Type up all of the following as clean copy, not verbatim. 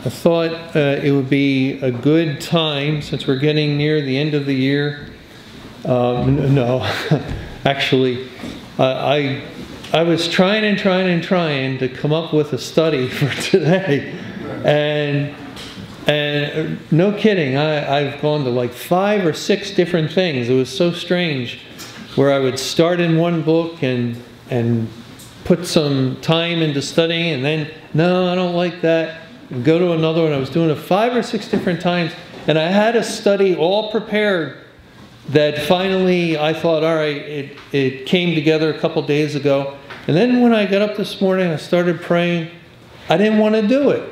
I thought it would be a good time, since we're getting near the end of the year. No, actually, I was trying to come up with a study for today, and no kidding, I've gone to like 5 or 6 different things. It was so strange, where I would start in one book and put some time into studying, and then, no, I don't like that, and go to another one. I was doing it 5 or 6 different times, and I had a study all prepared that finally I thought, all right, it came together a couple days ago. And then when I got up this morning, I started praying. I didn't want to do it.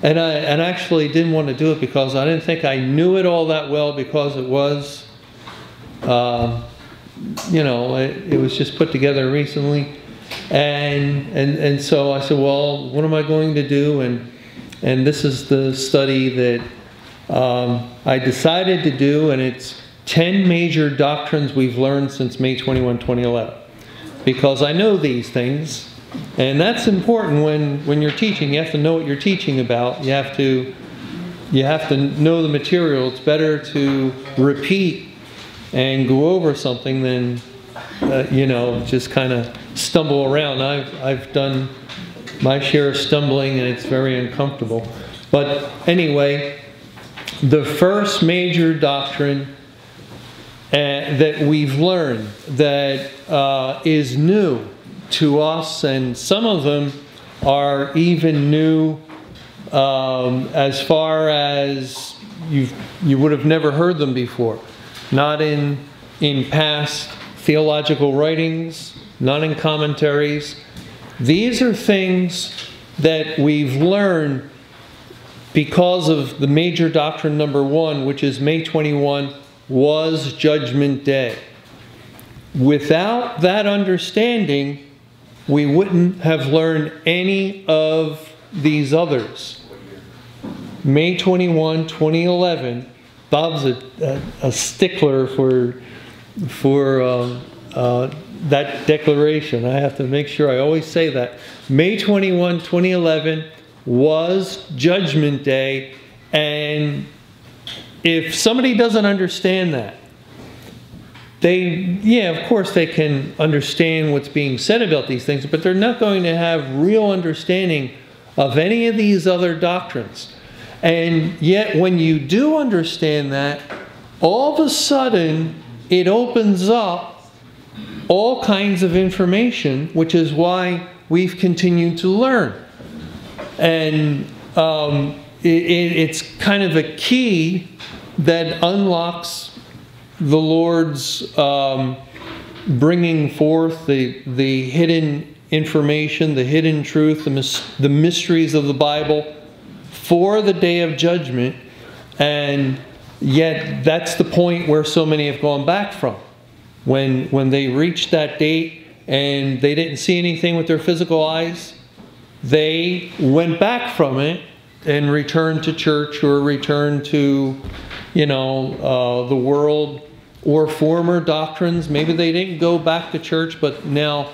And I actually didn't want to do it because I didn't think I knew it all that well, because it was, you know, it was just put together recently. And so I said, well, what am I going to do? And this is the study that I decided to do, and it's 10 major doctrines we've learned since May 21, 2011. Because I know these things, and that's important when you're teaching. You have to know what you're teaching about. You have to know the material. It's better to repeat and go over something than you know, just kind of stumble around. I've done my share of stumbling, and it's very uncomfortable. But anyway, the first major doctrine that we've learned that is new to us, and some of them are even new as far as you would have never heard them before. Not in past theological writings, not in commentaries. These are things that we've learned because of the major doctrine number 1, which is May 21, was Judgment Day. Without that understanding, we wouldn't have learned any of these others. May 21, 2011, Bob's a stickler for that declaration. I have to make sure I always say that. May 21, 2011 was Judgment Day, and if somebody doesn't understand that, yeah, of course they can understand what's being said about these things, but they're not going to have real understanding of any of these other doctrines. And yet when you do understand that, all of a sudden it opens up all kinds of information, which is why we've continued to learn. And it's kind of a key that unlocks the Lord's bringing forth the hidden information, the hidden truth, the mysteries of the Bible for the day of judgment. And yet that's the point where so many have gone back from. When they reached that date and they didn't see anything with their physical eyes, they went back from it and returned to church, or returned to, you know, the world, or former doctrines. Maybe they didn't go back to church, but now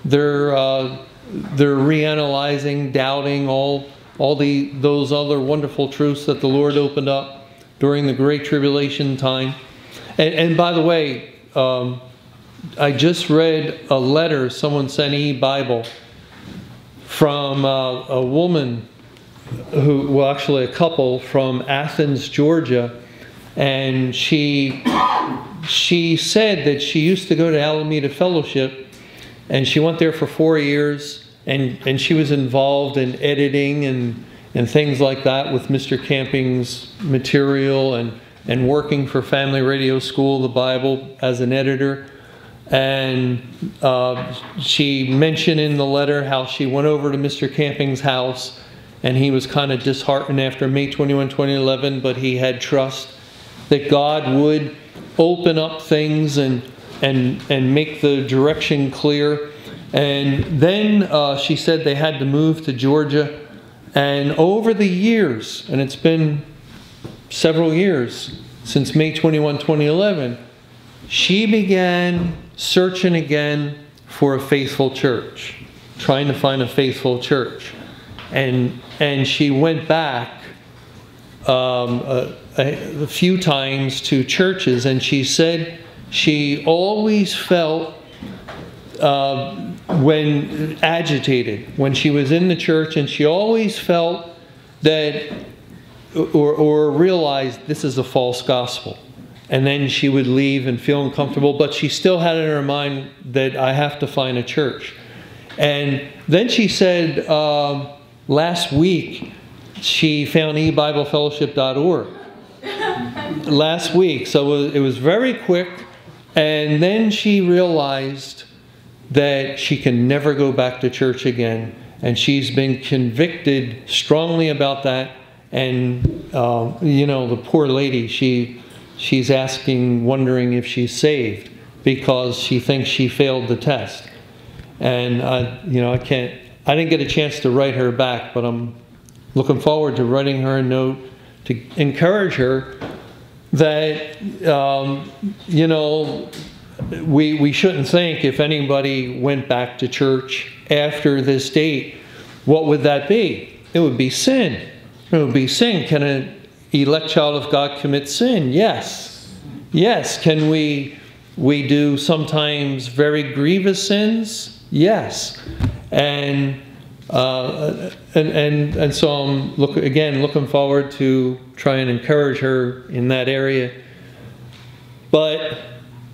they're reanalyzing, doubting all those other wonderful truths that the Lord opened up during the Great Tribulation time. And by the way, I just read a letter someone sent e-Bible from a woman who, well, actually a couple from Athens, Georgia, and she said that she used to go to Alameda Fellowship, and she went there for 4 years, and she was involved in editing and things like that with Mr. Camping's material, and working for Family Radio School of the Bible as an editor. And she mentioned in the letter how she went over to Mr. Camping's house, and he was kind of disheartened after May 21, 2011, but he had trust that God would open up things and make the direction clear. And then she said they had to move to Georgia. And over the years, and it's been several years since May 21, 2011, she began searching again for a faithful church, trying to find a faithful church. And she went back a few times to churches, and she said she always felt when agitated when she was in the church, and she always felt that or realized this is a false gospel. And then she would leave and feel uncomfortable, but she still had in her mind that I have to find a church. And then she said last week she found ebiblefellowship.org. Last week. So it was very quick. And then she realized that she can never go back to church again. And she's been convicted strongly about that. And, you know, the poor lady, she's asking, wondering if she's saved because she thinks she failed the test. And, you know, I didn't get a chance to write her back, but I'm looking forward to writing her a note to encourage her that, you know, we shouldn't think if anybody went back to church after this date, what would that be? It would be sin. It would be sin. Can an elect child of God commit sin? Yes. Yes. Can we do sometimes very grievous sins? Yes. And so I'm looking forward to try and encourage her in that area. But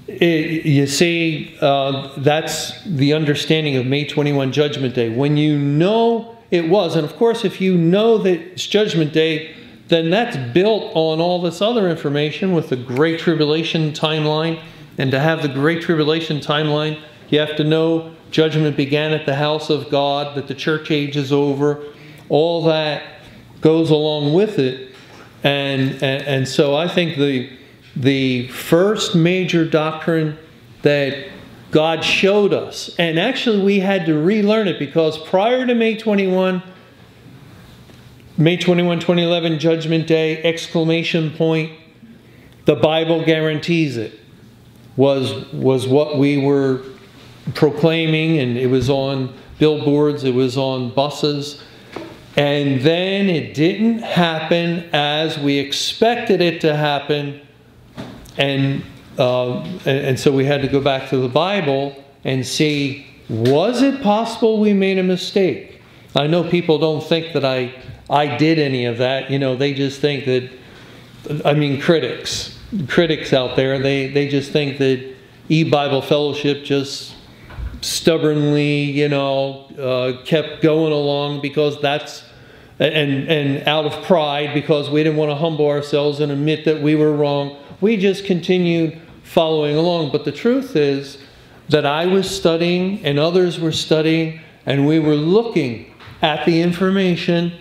you see, that's the understanding of May 21 Judgment Day. When you know it was, and of course if you know that it's Judgment Day, then that's built on all this other information with the Great Tribulation timeline. And to have the Great Tribulation timeline, you have to know judgment began at the house of God, that the church age is over. All that goes along with it. And so I think the first major doctrine that God showed us, and actually we had to relearn it because prior to May 21, 2011, Judgment Day, exclamation point, the Bible guarantees it, was what we were proclaiming, and it was on billboards, it was on buses. And then it didn't happen as we expected it to happen. And so we had to go back to the Bible and see, was it possible we made a mistake? I know people don't think that I did any of that. You know, they just think that, I mean, critics out there, they just think that E-Bible Fellowship just stubbornly, you know, kept going along because that's, and out of pride because we didn't want to humble ourselves and admit that we were wrong. We just continued following along. But the truth is that I was studying and others were studying, and we were looking at the information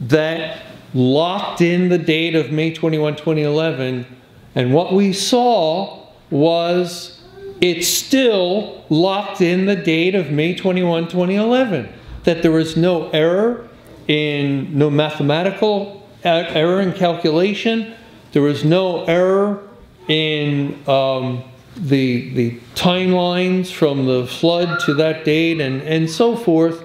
that locked in the date of May 21, 2011. And what we saw was it still locked in the date of May 21, 2011. That there was no error no mathematical error in calculation. There was no error in the timelines from the flood to that date and so forth.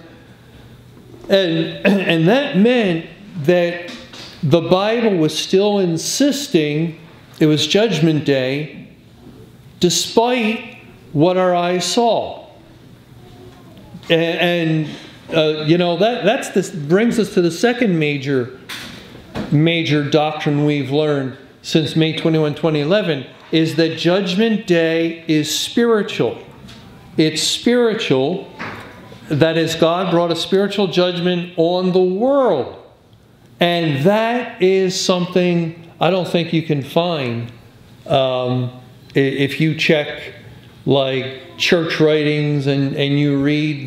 And that meant that the Bible was still insisting it was Judgment Day despite what our eyes saw. And you know, brings us to the second major doctrine we've learned since May 21, 2011, is that Judgment Day is spiritual. It's spiritual. That is, God brought a spiritual judgment on the world. And that is something I don't think you can find if you check like church writings and you read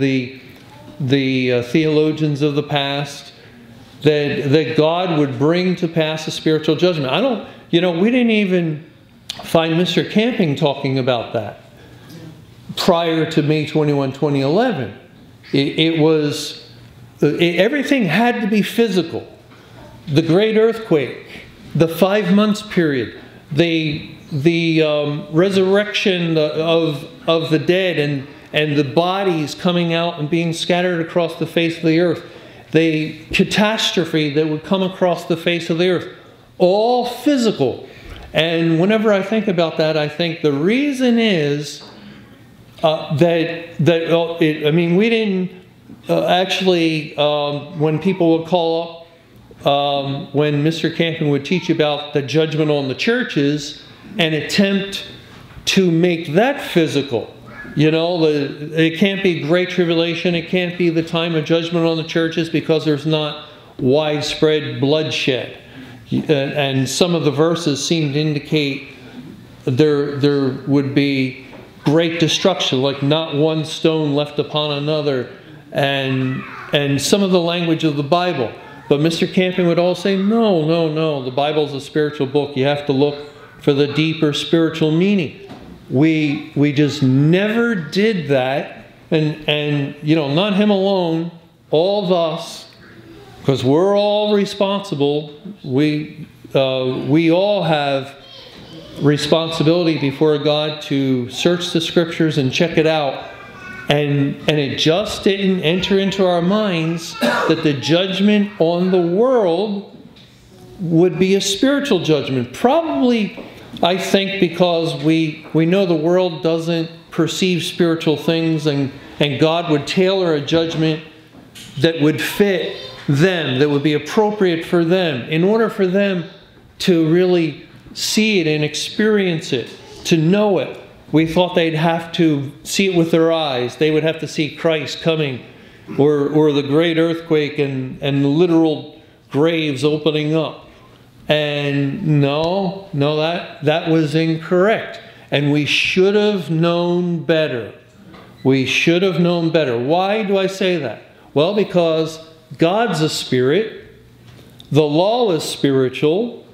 the theologians of the past, that God would bring to pass a spiritual judgment. We didn't even find Mr. Camping talking about that prior to May 21, 2011. Everything had to be physical. The great earthquake, the 5 months period, the resurrection of the dead and the bodies coming out and being scattered across the face of the earth, the catastrophe that would come across the face of the earth. all physical. And whenever I think about that, I think the reason is I mean, we didn't actually, when people would call up, when Mr. Camping would teach about the judgment on the churches and attempt to make that physical. You know, it can't be great tribulation, it can't be the time of judgment on the churches because there's not widespread bloodshed. And some of the verses seem to indicate there would be great destruction, like not one stone left upon another, and some of the language of the Bible. But Mr. Camping would all say, no, the Bible's a spiritual book. You have to look for the deeper spiritual meaning. We just never did that, and you know, not him alone, all of us, because we're all responsible. We all have responsibility before God to search the Scriptures and check it out, and it just didn't enter into our minds that the judgment on the world would be a spiritual judgment. Probably, I think, because we know the world doesn't perceive spiritual things, and God would tailor a judgment that would fit them, that would be appropriate for them, in order for them to really see it and experience it, to know it. We thought they'd have to see it with their eyes. They would have to see Christ coming, or the great earthquake and the literal graves opening up. And no, that was incorrect. And we should have known better. We should have known better. Why do I say that? Well, because God's a spirit. The law is spiritual.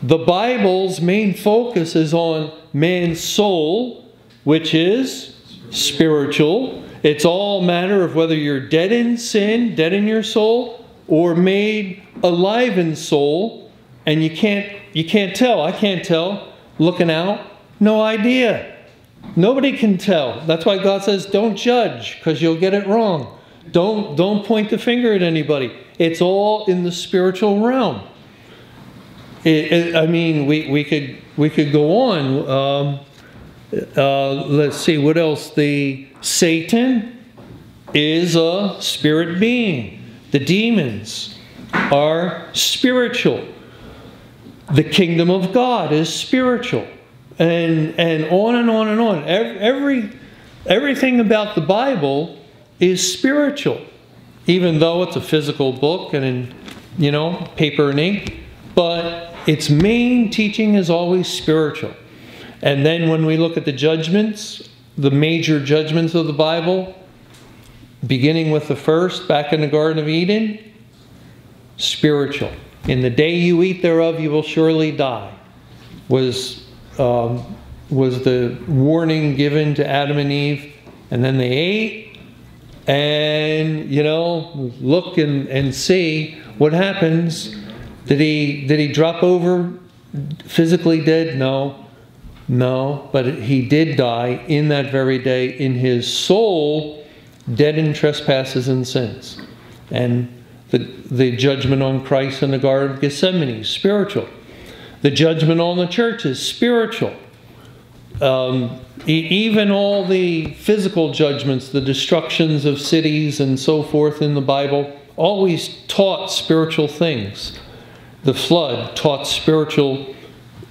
The Bible's main focus is on man's soul, which is spiritual. It's all a matter of whether you're dead in sin, dead in your soul, or made alive in soul. And you can't tell. I can't tell. Looking out, no idea. Nobody can tell. That's why God says, don't judge, because you'll get it wrong. Don't point the finger at anybody. It's all in the spiritual realm. I mean, we could go on. Let's see, what else? Satan is a spirit being. The demons are spiritual. The kingdom of God is spiritual. And on and on and on. Everything about the Bible is spiritual, even though it's a physical book and in, you know, paper and ink. But its main teaching is always spiritual. And then when we look at the judgments, the major judgments of the Bible, beginning with the first, back in the Garden of Eden, spiritual. In the day you eat thereof, you will surely die, was the warning given to Adam and Eve. And then they ate, and, you know, look and see what happens. Did he drop over physically dead? No, but he did die in that very day in his soul, dead in trespasses and sins. And the judgment on Christ in the Garden of Gethsemane is spiritual. The judgment on the church is spiritual. Even all the physical judgments, the destructions of cities and so forth in the Bible, always taught spiritual things. The flood taught spiritual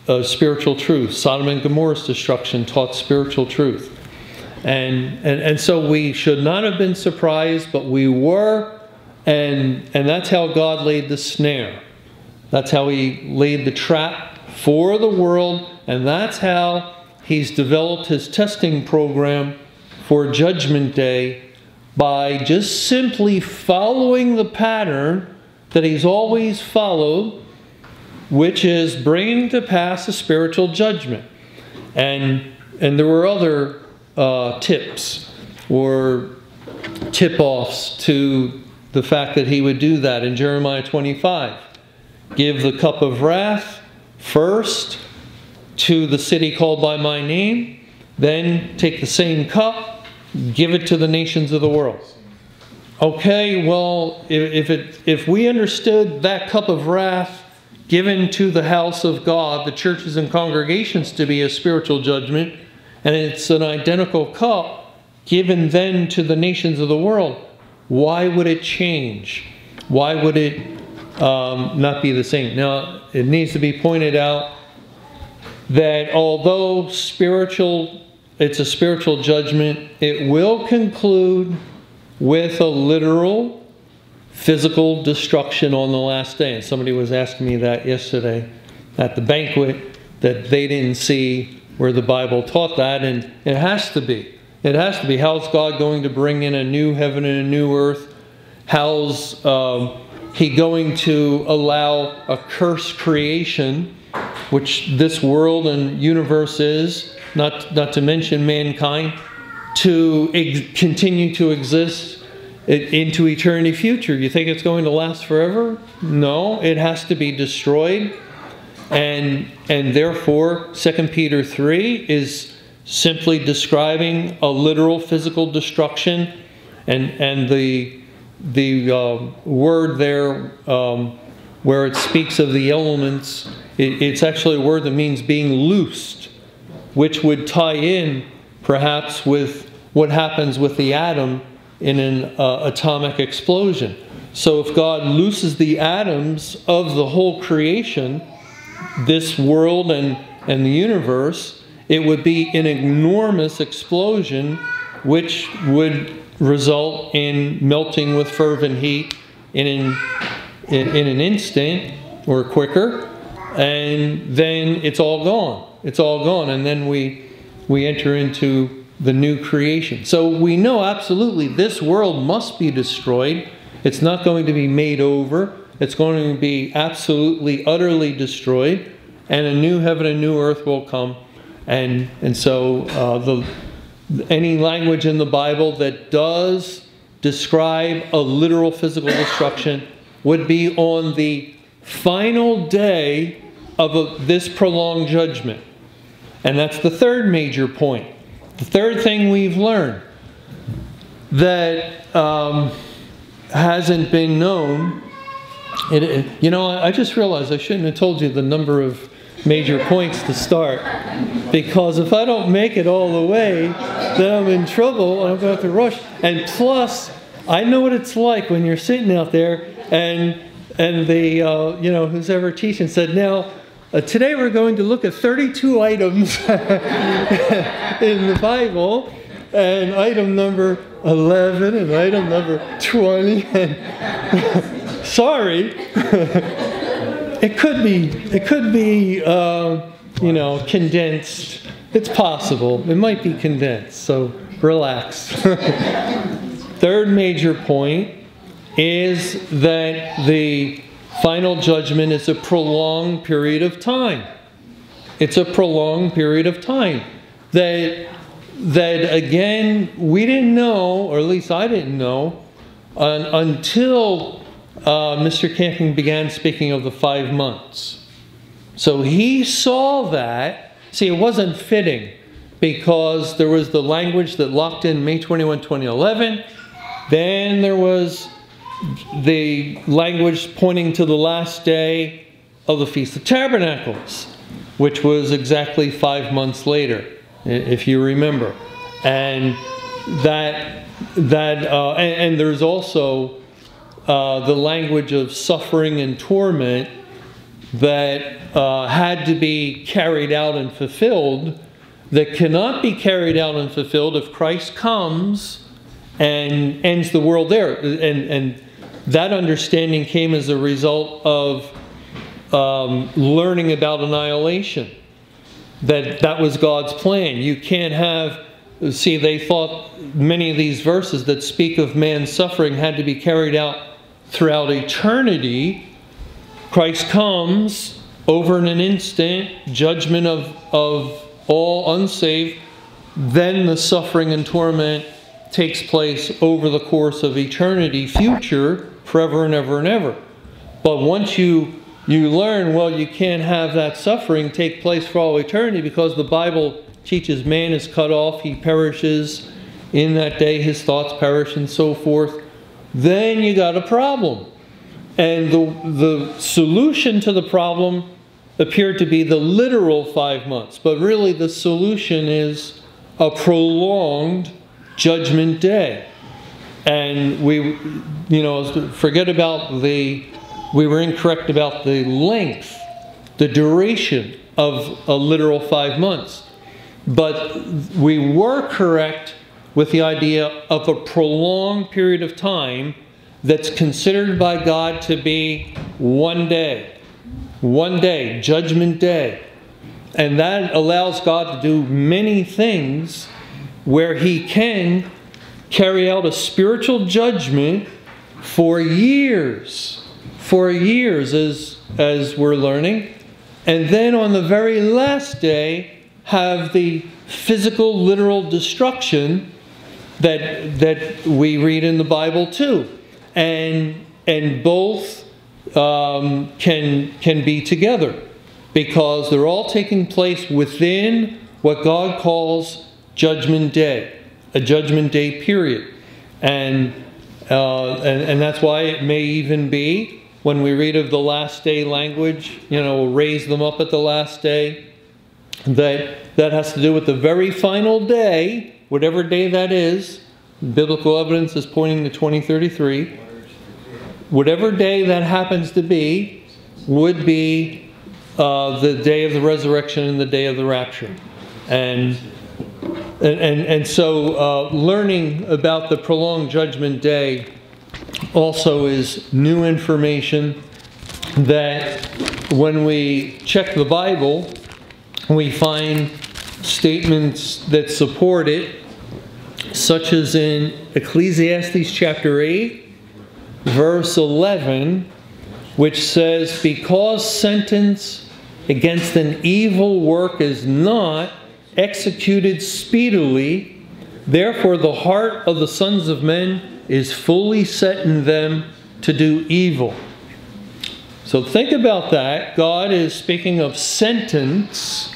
truth. Sodom and Gomorrah's destruction taught spiritual truth. And so we should not have been surprised, but we were, and that's how God laid the snare. That's how He laid the trap for the world, and that's how He's developed His testing program for Judgment Day, by just simply following the pattern that He's always followed, which is bringing to pass a spiritual judgment. And there were other tips or tip-offs to the fact that He would do that in Jeremiah 25. Give the cup of wrath first to the city called by my name, then take the same cup, give it to the nations of the world. Okay, well, if we understood that cup of wrath given to the house of God, the churches and congregations, to be a spiritual judgment, and it's an identical cup given then to the nations of the world, why would it change? Why would it not be the same? Now, it needs to be pointed out that although it's a spiritual judgment, it will conclude with a literal physical destruction on the last day. And somebody was asking me that yesterday at the banquet, that they didn't see where the Bible taught that, and it has to be. It has to be. How's God going to bring in a new heaven and a new earth? How's He going to allow a cursed creation, which this world and universe is, not to mention mankind, to continue to exist into eternity future? You think it's going to last forever? No, it has to be destroyed. And therefore, 2 Peter 3 is simply describing a literal physical destruction. And the word there, where it speaks of the elements, it's actually a word that means being loosed, which would tie in perhaps with what happens with the atom in an atomic explosion. So if God looses the atoms of the whole creation, this world and the universe, it would be an enormous explosion which would result in melting with fervent heat in an instant or quicker, and then it's all gone. It's all gone, and then we enter into the new creation. So we know absolutely this world must be destroyed. It's not going to be made over. It's going to be absolutely, utterly destroyed, and a new heaven and new earth will come. And so any language in the Bible that does describe a literal physical destruction would be on the final day of this prolonged judgment. And that's the third major point. The third thing we've learned that hasn't been known. I just realized I shouldn't have told you the number of major points to start, because if I don't make it all the way, then I'm in trouble and I'm going to have to rush. And plus, I know what it's like when you're sitting out there and the who's ever teaching said, now today we're going to look at 32 items in the Bible, and item number 11 and item number 20, and sorry, it could be condensed. It's possible. It might be condensed, so relax. Third major point is that the final judgment is a prolonged period of time. It's a prolonged period of time that again, we didn't know, or at least I didn't know, until Mr. Camping began speaking of the 5 months. So he saw that. See, it wasn't fitting, because there was the language that locked in May 21, 2011. Then there was the language pointing to the last day of the Feast of Tabernacles, which was exactly 5 months later, if you remember. And and there's also the language of suffering and torment that had to be carried out and fulfilled, that cannot be carried out and fulfilled if Christ comes and ends the world there. And that understanding came as a result of learning about annihilation. That was God's plan. You can't have... See, they thought many of these verses that speak of man's suffering had to be carried out throughout eternity. Christ comes over in an instant, judgment of all unsaved. Then the suffering and torment takes place over the course of eternity future, forever and ever and ever. But once you learn, well, you can't have that suffering take place for all eternity, because the Bible teaches man is cut off, he perishes in that day, his thoughts perish, and so forth. Then you got a problem, And the solution to the problem appeared to be the literal 5 months. But really the solution is a prolonged judgment day. And we were incorrect about the length, the duration of a literal 5 months. But we were correct with the idea of a prolonged period of time that's considered by God to be one day, Judgment Day. And that allows God to do many things where He can carry out a spiritual judgment for years as we're learning. And then on the very last day, have the physical, literal destruction that we read in the Bible too. And both can be together, because they're all taking place within what God calls Judgment Day, a Judgment Day period. And that's why it may even be, when we read of the last day language, we'll raise them up at the last day, that has to do with the very final day, whatever day that is. Biblical evidence is pointing to 2033. Whatever day that happens to be would be the day of the resurrection and the day of the rapture. And so learning about the prolonged judgment day also is new information that when we check the Bible, we find statements that support it, such as in Ecclesiastes chapter 8, verse 11, which says, "Because sentence against an evil work is not executed speedily, therefore the heart of the sons of men is fully set in them to do evil." So think about that. God is speaking of sentence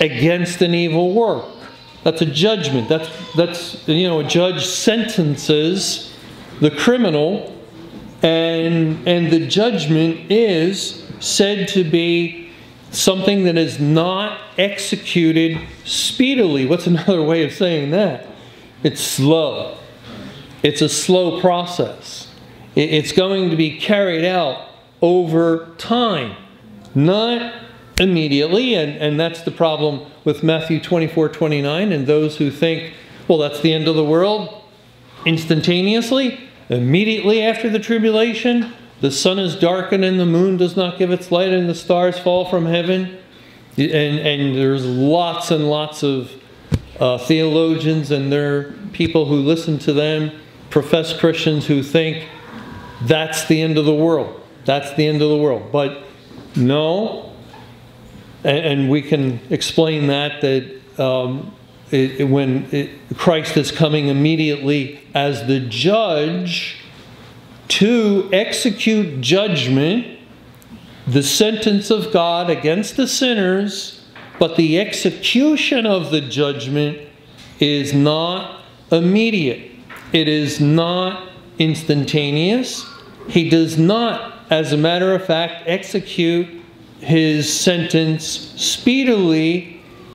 against an evil work. That's a judgment. That's a judge sentences the criminal, and the judgment is said to be something that is not executed speedily. What's another way of saying that? It's slow. It's a slow process. It's going to be carried out over time, not immediately. And that's the problem with Matthew 24:29 and those who think, well, that's the end of the world instantaneously. Immediately after the tribulation, the sun is darkened and the moon does not give its light and the stars fall from heaven. And there's lots and lots of theologians, and there are people who listen to them, professed Christians, who think that's the end of the world. That's the end of the world. But no, and we can explain that when Christ is coming immediately as the judge to execute judgment, the sentence of God against the sinners, but the execution of the judgment is not immediate. It is not instantaneous. He does not, as a matter of fact, execute his sentence speedily